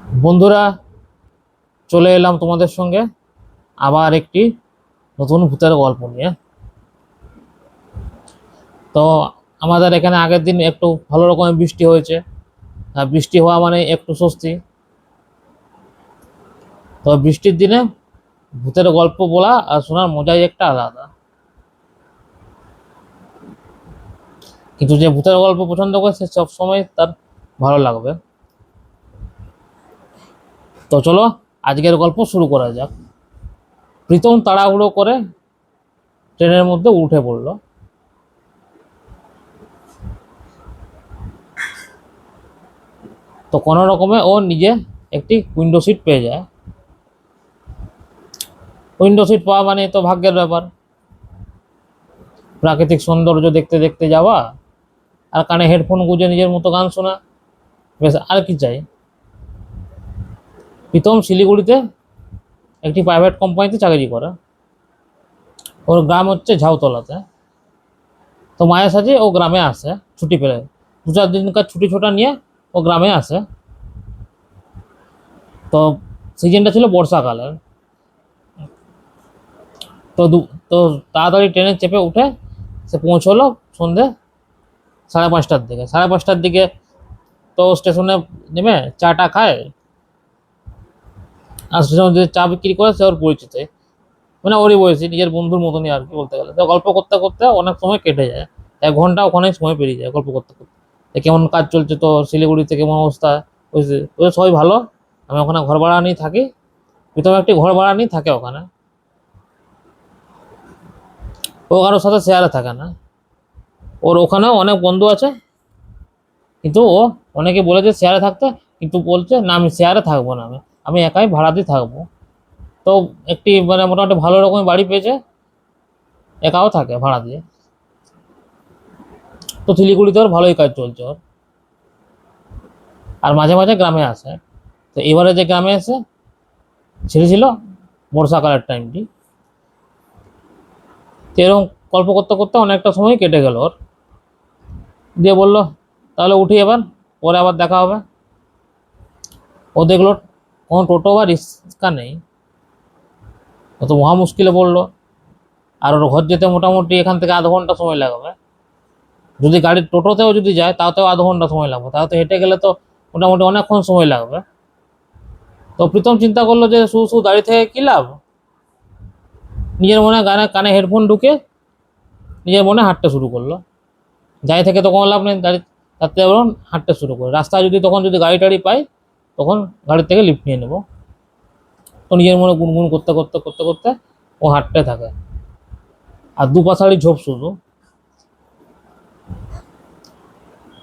বন্ধুরা, চলে এলাম তোমাদের সঙ্গে আবার একটি নতুন ভূতের গল্প নিয়ে। তো আমাদের এখানে আগের দিন একটু ভালো রকমের বৃষ্টি হয়েছে। আর বৃষ্টি হওয়া মানে একটু স্বস্তি। তো বৃষ্টির দিনে ভূতের গল্প বলা আর শোনার মজাই একটা আলাদা। কিন্তু যে ভূতের গল্প পছন্দ করে সে সবসময় তার ভালো লাগবে। তো চলো আজকের গল্প শুরু করা যাক। প্রীতম তাড়াহুড়ো করে ট্রেনের মধ্যে উঠে পড়লো। তো কোনো রকমে ও নিজে একটি উইন্ডো সিট পেয়ে যায়। উইন্ডো সিট পাওয়া মানে তো ভাগ্যের ব্যাপার। প্রাকৃতিক সৌন্দর্য দেখতে দেখতে যাওয়া আর কানে হেডফোন গুঁজে নিজের মতো গান শোনা, বেশ আর কি চাই। প্রীতম শিলিগুড়িতে একটি প্রাইভেট কোম্পানিতে চাকরি করে। ওর গ্রাম হচ্ছে ঝাউতলাতে। তো মায়ের সাথে ও গ্রামে আসে ছুটি পেলে। 2-4 দিনকার ছুটি ছোটা নিয়ে ও গ্রামে আসে। তো সিজনটা ছিল বর্ষাকালের। তো তো তাড়াতাড়ি ট্রেনে চেপে উঠে সে পৌঁছলো সন্ধে 5:30টার দিকে। 5:30টার দিকে তো স্টেশনে নেমে চাটা খায়। আর স্টেশনে যে চা বিক্রি করে সে ওর পরিচিত, মানে ওরই বয়সী, নিজের বন্ধুর মতনই আর কি বলতে গেলে। তো গল্প করতে করতে অনেক সময় কেটে যায়। 1 ঘন্টা ওখানেই সময় পেরিয়ে যায় গল্প করতে করতে। কেমন কাজ চলছে, তো শিলিগুড়িতে কেমন অবস্থা, বুঝলি ওই সবাই ভালো। আমি ওখানে ঘর ভাড়া নিয়ে থাকি। প্রথমে একটি ঘর ভাড়া নিয়ে থাকে ওখানে। ও কারোর সাথে শেয়ারে থাকে না। ওর ওখানেও অনেক বন্ধু আছে, কিন্তু ও অনেকে বলেছে শেয়ারে থাকতে, কিন্তু বলছে না আমি শেয়ারে থাকবো না, আমি আমি একাই ভাড়া দিয়ে থাকবো। তো একটি মানে মোটামুটি ভালো রকমের বাড়ি পেয়েছে, একাও থাকে ভাড়া দিয়ে। তো শিলিগুড়িতে ওর ভালোই কাজ চলছে ওর। আর মাঝে মাঝে গ্রামে আসে। তো এবারে যে গ্রামে এসে ছেড়েছিল বর্ষাকালের টাইমটি। তো এরকম গল্প করতে করতে অনেকটা সময় কেটে গেল ওর। দিয়ে বললো তাহলে উঠি এবার, পরে আবার দেখা হবে। ও দেখলো কোনো টোটো বা রিক্সা নেই। ও তো মহা মুশকিলে পড়লো। আর ওর ঘর যেতে মোটামুটি এখান থেকে আধ ঘন্টা সময় লাগবে। যদি গাড়ির টোটোতেও যদি যায় তাতেও আধ ঘন্টা সময় লাগবে, তাহলে তো হেঁটে গেলে তো মোটামুটি অনেকক্ষণ সময় লাগবে। তো প্রীতম চিন্তা করলো যে শুধু শুধু দাঁড়িয়ে থেকে কী লাভ। নিজের মনে গানে কানে হেডফোন ঢুকে নিজের মনে হাঁটতে শুরু করলো। দাঁড়িয়ে থেকে তো কোনো লাভ নেই, দাঁড়িয়ে থাকতে বরং হাঁটতে শুরু করে। রাস্তায় যদি তখন যদি গাড়ি টাড়ি পাই তখন গাড়ির থেকে লিফট নিয়ে নেবো। তো নিজের মনে গুনগুন করতে করতে করতে করতে ও হাঁটতে থাকে। আর দুপাশাড়ি ঝোপ শুধু।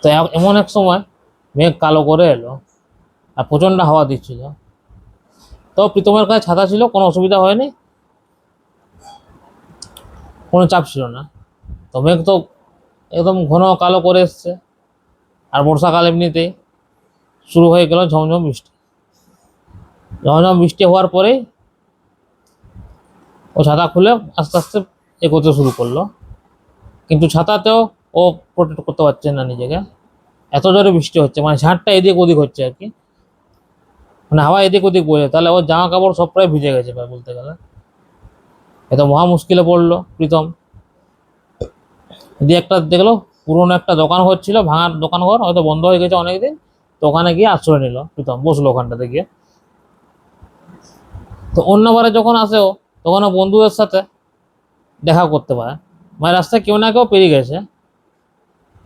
তো এমন এক সময় মেঘ কালো করে এলো আর প্রচণ্ড হাওয়া দিচ্ছিল। তো প্রীতমের কাছে ছাতা ছিল, কোনো অসুবিধা হয়নি, কোনো চাপ ছিল না। তো মেঘ তো একদম ঘন কালো করে এসছে। আর বর্ষাকাল এমনিতেই শুরু হয়ে গেল ঝমঝম বৃষ্টি। ঝমঝম বৃষ্টি হওয়ার পরেই ও ছাতা খুলে আস্তে আস্তে এগোতে শুরু করলো। কিন্তু ছাতাতেও ও প্রোটেক্ট করতে পারছে না নিজেকে। এত জোরে বৃষ্টি হচ্ছে, মানে ঝাঁটটা এদিক ওদিক হচ্ছে আর কি, মানে হাওয়া এদিক ওদিক বয়ে। তাহলে ওর জামা কাপড় সব প্রায় ভিজে গেছে প্রায় বলতে গেলে। এত মহা মুশকিলে পড়লো প্রীতম। দিয়ে একটা দেখলো পুরোনো একটা দোকান ঘর ছিল, ভাঙার দোকান ঘর, হয়তো বন্ধ হয়ে গেছে অনেকদিন। তো ওখানে গিয়ে আশ্রয় নিল প্রীতম, বসলো ওখানটাতে গিয়ে। তো অন্যবারে যখন আসেও তখন ও বন্ধুদের সাথে দেখা করতে পারে, মানে রাস্তায় কেউ না কেউ পেরিয়ে গেছে।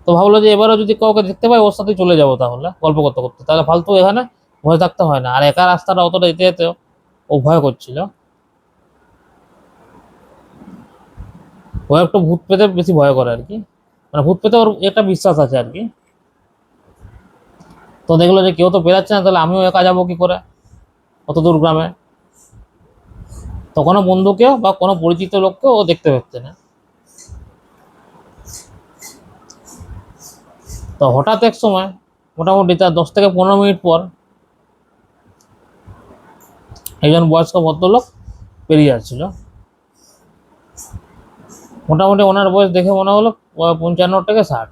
তো ভাবলো যে এবারও যদি কাউকে দেখতে পাই ওর সাথে চলে যাবো তাহলে গল্প করতে করতে, তাহলে ফালতু এখানে ভয় থাকতে হয় না। আর একা রাস্তাটা অতটা যেতে যেতে ও ভয় করছিল। ও একটু ভূত পেতে বেশি ভয় করে আর কি, মানে ভূত পেতে ওর একটা বিশ্বাস আছে আর কি। তো দেখলো যে কেউ তো বেরাচ্ছে না, তাহলে আমিও একা যাবো কি করে অত দূর গ্রামে। তো কোনো বন্ধুকেও বা কোনো পরিচিত লোককেও ও দেখতে পাচ্ছে না। তো হঠাৎ এক সময় মোটামুটি তার 10 থেকে 15 মিনিট পর একজন বয়স্ক ভদ্রলোক পেরিয়ে যাচ্ছিল। মোটামুটি ওনার বয়স দেখে মনে হলো 55 থেকে 60।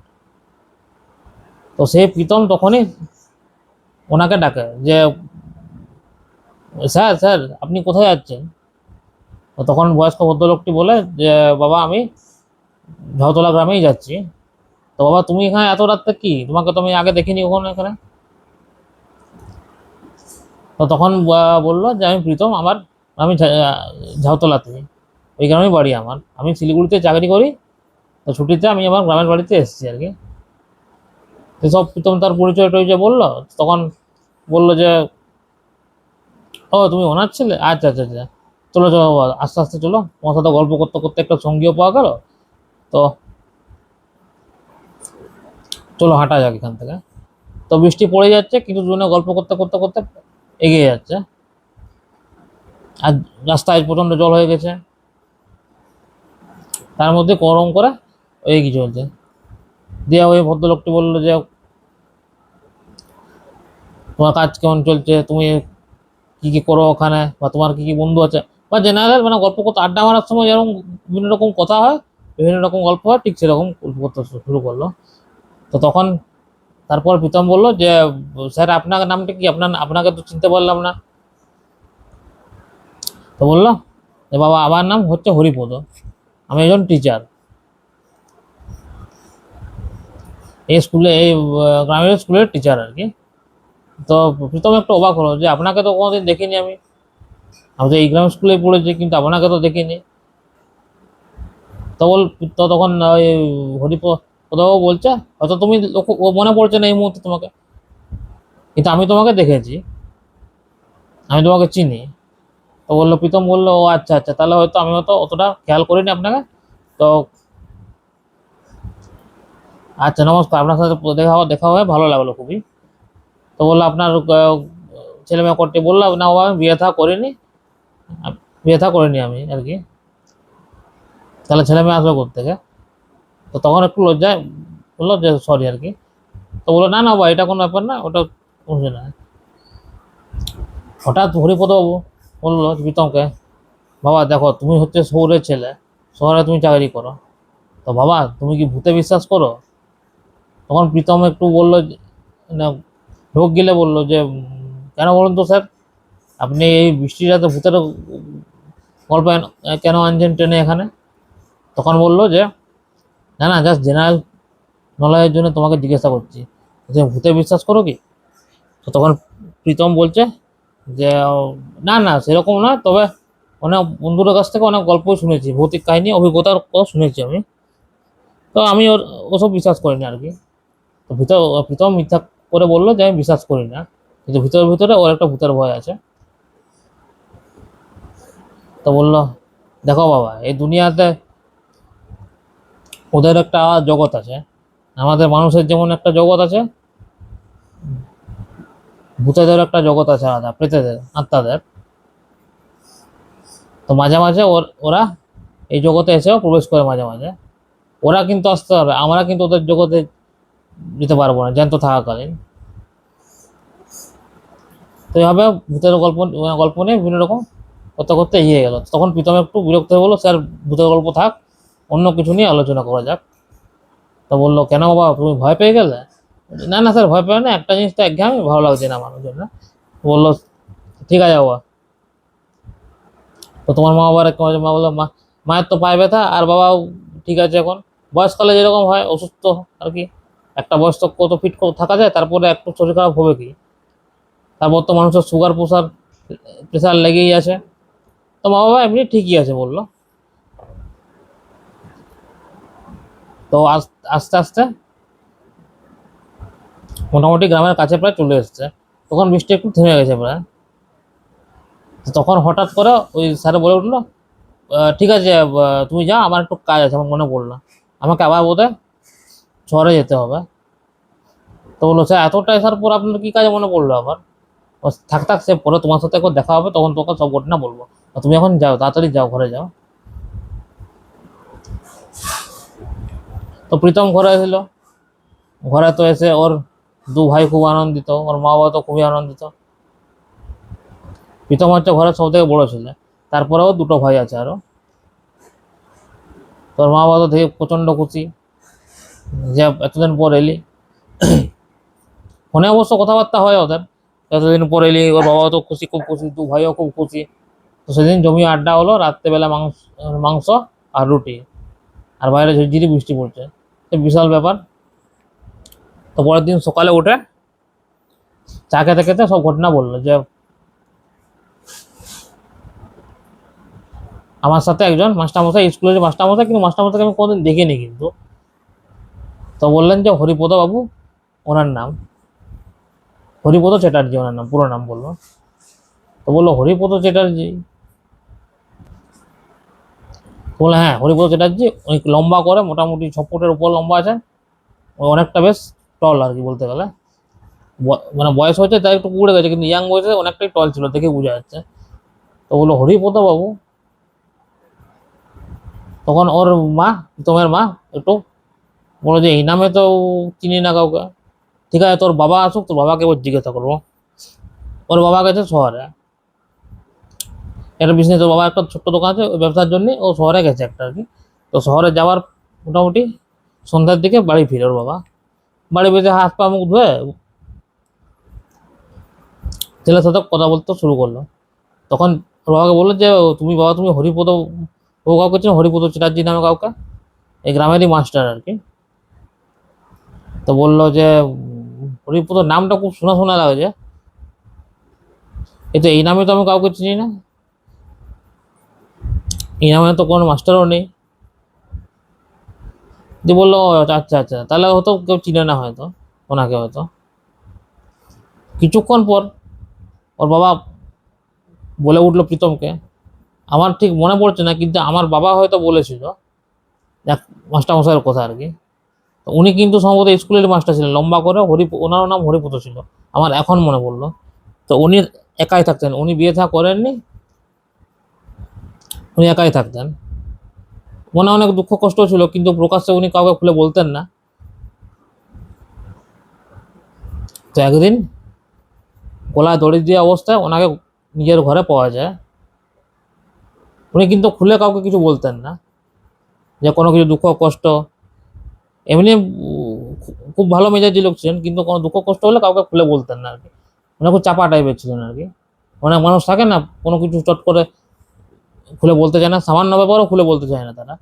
তো সেই প্রীতম তখনই ওনাকে ডাকে যে স্যার স্যার আপনি কোথায় যাচ্ছেন? তো তখন বয়স্ক ভদ্রলোকটি বলে যে বাবা আমি ঝাউতলা গ্রামেই যাচ্ছি। তো বাবা তুমি এখানে এত রাত্রে কি, তোমাকে তো আমি আগে দেখিনি কখনো এখানে। তো তখন বললো যে আমি প্রীতম, আমি ঝাউতলাতে, ওই গ্রামেই বাড়ি আমার, আমি শিলিগুড়িতে চাকরি করি। তো ছুটিতে আমি আমার গ্রামের বাড়িতে এসেছি আর কি। তো সব প্রীতম তার পরিচয় টরিচয় বললো। তখন বললো যে ও তুমি ওনার ছেলে, আচ্ছা আচ্ছা আচ্ছা, চলো চলো বাবা, আস্তে আস্তে চলো, তোমার সাথে গল্প করতে করতে একটা সঙ্গীও পাওয়া গেল। তো চলো হাঁটা যাক এখান থেকে। তো বৃষ্টি পড়ে যাচ্ছে, কিছু জনে গল্প করতে করতে করতে এগিয়ে যাচ্ছে। আর রাস্তায় প্রচণ্ড জল হয়ে গেছে, তার মধ্যে গরম করে ওই কি চলছে। দিয়ে ওই ভদ্রলোকটি বললো যে তোমার কাজ কেমন চলছে, তুমি কি কি করো ওখানে, বা তোমার কি কি বন্ধু আছে, বা জেনারেল মানে গল্প করতে, আড্ডা মারার সময় যেরকম বিভিন্ন রকম কথা হয়, বিভিন্ন রকম গল্প হয়, ঠিক সেরকম গল্প করতে শুরু করলো। তো তখন তারপর প্রীতম বললো যে স্যার আপনার নামটা কি, আপনাকে তো চিনতে পারলাম না। তো বললো যে বাবা আমার নাম হচ্ছে হরিপদ, আমি একজন টিচার এই স্কুলে, এই গ্রামের স্কুলের টিচার আর কি। তো প্রীতম একটু অবাক হলো যে আপনাকে তো কোনোদিন দেখিনি আমি, আমি তো এই গ্রামের স্কুলে পড়েছি কিন্তু আপনাকে তো দেখিনি। তো বল, তো তখন ওই হরিপদবাবু বলছে হয়তো তুমি ও মনে পড়ছে না এই মুহূর্তে তোমাকে, কিন্তু আমি তোমাকে দেখেছি, আমি তোমাকে চিনি। তো বললো, প্রীতম বললো ও আচ্ছা আচ্ছা, তাহলে হয়তো আমি হয়তো অতটা খেয়াল করিনি আপনাকে। তো আচ্ছা নমস্কার, আপনার সাথে দেখা হয়ে ভালো লাগলো খুবই। তো বললো আপনার ছেলে মেয়ে করতে, বললাম না বাবা আমি বিয়ে থা করিনি, বিয়ে থা করিনি আমি আর কি, তাহলে ছেলে মেয়ে আসবে কোত্থেকে। তো তখন একটু লজ্জায় বললো যে সরি আর কি। তো বললো না না বাবা এটা কোনো ব্যাপার না, ওটা বুঝবে না। হঠাৎ হরিপদবাবু বললো প্রীতমকে, বাবা দেখো তুমি হচ্ছে শহরের ছেলে, শহরে তুমি চাকরি করো, তো বাবা তুমি কি ভূতে বিশ্বাস করো? তখন প্রীতম একটু বললো না, ঢোক গিলে বললো যে কেন বলুন তো স্যার, আপনি এই বৃষ্টির রাতে ভূতের গল্প কেন আনছেন ট্রেনে এখানে? তখন বললো যে না না, জাস্ট জেনারেল নলেজের জন্য তোমাকে জিজ্ঞাসা করছি, তুমি ভূতে বিশ্বাস করো কি? তো তখন প্রীতম বলছে যে না না সেরকম না, তবে অনেক বন্ধুদের কাছ থেকে অনেক গল্পই শুনেছি, ভৌতিক কাহিনী অভিজ্ঞতার কথা শুনেছি আমি, তো আমি ওসব বিশ্বাস করিনি আর কি। তো প্রীতম মিথ্যা করে বললো যে আমি বিশ্বাস করি না, কিন্তু ভিতরে ভিতরে ওর একটা ভূতের ভয় আছে। তো বললো দেখো বাবা এই দুনিয়াতে ওদের একটা জগৎ আছে, আমাদের মানুষের যেমন একটা জগৎ আছে, ভূতেদের একটা জগৎ আছে আলাদা, প্রেতেদের আত্মাদের। তো মাঝে মাঝে ওরা এই জগতে এসেও প্রবেশ করে মাঝে মাঝে, ওরা কিন্তু আসতে হবে, আমরা কিন্তু ওদের জগতে যেতে পারবো না জ্যান্ত থাকাকালীন। তো এইভাবে ভূতের গল্প নিয়ে বিভিন্ন রকম করতে করতে এগিয়ে গেল। তখন প্রীতম একটু বিরক্ত হয়ে বললো স্যার ভূতের গল্প থাক, অন্য কিছু নিয়ে আলোচনা করা যাক। তো বললো কেন বাবা তুমি ভয় পেয়ে গেলে? না না স্যার ভয় পেয়ে না, একটা জিনিস তো একঘেয়েমি ভালো লাগছে না মানুষের জন্য। বললো ঠিক আছে বাবা, তো তোমার মা বাবার মা বললো মায়ের তো পায়ে ব্যথা, আর বাবাও ঠিক আছে এখন, বয়সকালে যেরকম হয় অসুস্থ আর কি, একটা বয়স তো কত ফিট থাকা যায়, তারপরে একটু শরীর খারাপ হবে কি, তারপর তো মানুষের সুগার প্রেশার লেগেই আছে। তো মা বাবা এমনি ঠিকই আছে বললো। তো আস্তে আস্তে মোটামুটি গ্রামের কাছে প্রায় চলে এসছে, তখন বৃষ্টি একটু থেমে গেছে প্রায়। তো তখন হঠাৎ করে ওই স্যার বলে উঠলো ঠিক আছে তুমি যাও, আমার একটু কাজ আছে, আমার মনে পড়লো, আমাকে আবার বোধহয় শহরে যেতে হবে। তো বললো স্যার এতটা আসার পর আপনার কি কাজে মনে পড়লো আবার? থাক থাক সে পরে তোমার সাথে একবার দেখা হবে, তখন তোমাকে সব ঘটনা বলবো, তুমি এখন যাও, তাড়াতাড়ি যাও, ঘরে যাও। তো প্রীতম ঘরে এসেছিল, ঘরে তো এসে ওর দু ভাই খুব আনন্দিত, ওর মা বাবা তো খুবই আনন্দিত। প্রীতম হচ্ছে ঘরের সব থেকে বড় ছেলে, তারপরেও দুটো ভাই আছে আরো। তোর মা বাবা তো দেখে প্রচন্ড খুশি যে এতদিন পর এলি। ফোনে অবশ্য কথাবার্তা হয় ওদের, এতদিন পরে এলি, ওর বাবাও তো খুশি, খুব খুশি, দু ভাইও খুব খুশি। তো সেদিন জমিয়ে আড্ডা হলো, রাত্রেবেলা মাংস মাংস আর রুটি, আর বাইরে ঝিরঝিরি বৃষ্টি পড়ছে, বিশাল ব্যাপার। তো পরের দিন সকালে উঠে চা খেতে খেতে সব ঘটনা বললো যে আমার সাথে একজন মাস্টারমশাই, স্কুলের মাস্টারমশাই, কিন্তু মাস্টারমশাইকে আমি কোনোদিন দেখিনি কিন্তু। তো বললেন যে হরিপদ বাবু ওনার নাম, হরিপদ চ্যাটার্জি ওনার নাম, পুরো নাম বললো। তো বললো হরিপদ চ্যাটার্জি? বললো হ্যাঁ হরিপদ চ্যাটার্জি, অনেক লম্বা করে, মোটামুটি 6 ফুটের উপর লম্বা আছে, অনেকটা বেশ টল আর কি বলতে গেলে। মানে বয়স হয়েছে তাই একটু উড়ে গেছে, কিন্তু ইয়াং বয়সে অনেকটাই টল ছিল, দেখে বোঝা যাচ্ছে। তো বললো হরিপদ বাবু। তখন ওর মা, প্রীতমের মা, একটু বলো যে এই নামে তো চিনি না কাউকে। ঠিক আছে, তোর বাবা আসুক, তোর বাবাকে এবার জিজ্ঞাসা করবো। ওর বাবা গেছে শহরে, একটা বিজনেস, ওর বাবা একটা ছোট্ট দোকান আছে, ওই ব্যবসার জন্য ও শহরে গেছে একটা আর কি। তো শহরে যাওয়ার মোটামুটি সন্ধ্যার দিকে বাড়ি ফিরে ওর বাবা, বাড়ি বেঁধে হাত পা মুখ ধুয়ে ছেলের সাথে কথা বলতে শুরু করলো। তখন ওর বাবাকে বললো যে তুমি বাবা, তুমি হরিপদ, ও কাউকে চেনো হরিপদ চ্যাটার্জি নামে কাউকে, এই গ্রামেরই মাস্টার আর কি। তো বললো যে হরিপদ নামটা খুব শোনা শোনা লাগছে, এই তো এই নামে তো আমি কাউকে চিনি না, এই নামে তো কোনো মাস্টারও নেই। দিয়ে বললো আচ্ছা আচ্ছা, তাহলে হয়তো কেউ চিনে না হয়তো ওনাকে হয়তো। কিছুক্ষণ পর ওর বাবা বলে উঠলো প্রীতমকে, আমার ঠিক মনে পড়ছে না, কিন্তু আমার বাবা হয়তো বলেছিল এক মাস্টারমশাইয়ের কথা আর কি। তো উনি কিন্তু সম্ভবত স্কুলের মাস্টার ছিলেন, লম্বা করে, ওনারও নাম হরিপদ ছিল, আমার এখন মনে পড়লো। তো উনি একাই থাকতেন, উনি বিয়ে থা করেননি, উনি একাই থাকতেন। মনে অনেক দুঃখ কষ্ট ছিল, কিন্তু প্রকাশ্যে উনি কাউকে খুলে বলতেন না। তো একদিন গলায় দড়ি দিয়ে অবস্থায় ওনাকে নিজের ঘরে পাওয়া যায়। উনি কিন্তু খুলে কাউকে কিছু বলতেন না, যে কোনো কিছু দুঃখ কষ্ট, এমনি খুব ভালো মেজাজি লোক ছিলেন, কিন্তু কোনো দুঃখ কষ্ট হলে কাউকে খুলে বলতেন না আর কি। উনি খুব চাপা টাইপের ছিলেন আর কি। অনেক মানুষ থাকে না, কোনো কিছু চট করে খুলে বলতে চায় না, সামান্য ব্যাপারও খুলে বলতে চায় না তারা।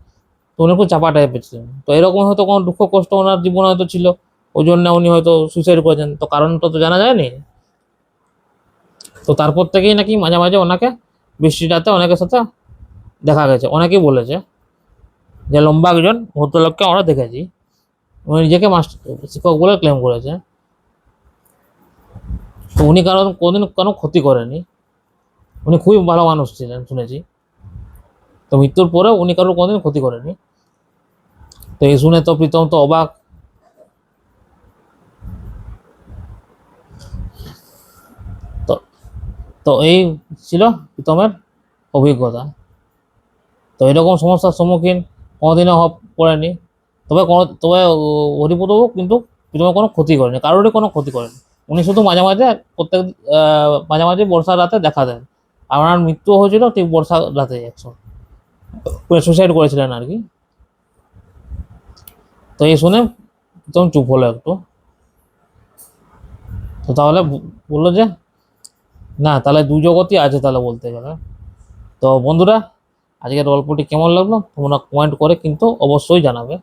তো উনি খুব চাপা টাইপের ছিলেন। তো এরকম হয়তো কোনো দুঃখ কষ্ট ওনার জীবনে হয়তো ছিল, ওই জন্য উনি হয়তো সুইসাইড করেছেন, তো কারণটা তো জানা যায়নি। তো তারপর থেকেই নাকি মাঝে মাঝে ওনাকে বৃষ্টি রাতে অনেকের সাথে দেখা গেছে, অনেকেই বলেছে যে লম্বা একজন ভদ্রলোককে আমরা দেখেছি। উনি নিজেকে মাস্টার শিক্ষক বলে ক্লেম করেছে। তো উনি কারণ কোনোদিন কোনো ক্ষতি করেনি, উনি খুবই ভালো মানুষ ছিলেন শুনেছি। তো মৃত্যুর পরেও উনি কারোর কোনোদিন ক্ষতি করেনি। তো এই শুনে তো প্রীতম তো অবাক। তো তো এই ছিল প্রীতমের অভিজ্ঞতা। তো এরকম সমস্যার সম্মুখীন কোনোদিনও পড়েনি। তবে হরিপদবাবু কিন্তু প্রীতমের কোনো ক্ষতি করেনি, কারোরই কোনো ক্ষতি করেনি। উনি শুধু মাঝে মাঝে প্রত্যেক মাঝে মাঝে বর্ষার রাতে দেখা দেন। আর ওনার মৃত্যু হয়েছিল ঠিক বর্ষার রাতে, সুসাইড করেছিলেন আর কি। তো এই শুনে প্রীতম চুপ হলো একটু। তো তাহলে বললো যে না, তাহলে দুই জগতই আছে তাহলে বলতে গেলে। তো বন্ধুরা, আজকের গল্পটি কেমন লাগলো তোমরা কমেন্ট করে কিন্তু অবশ্যই জানাবে।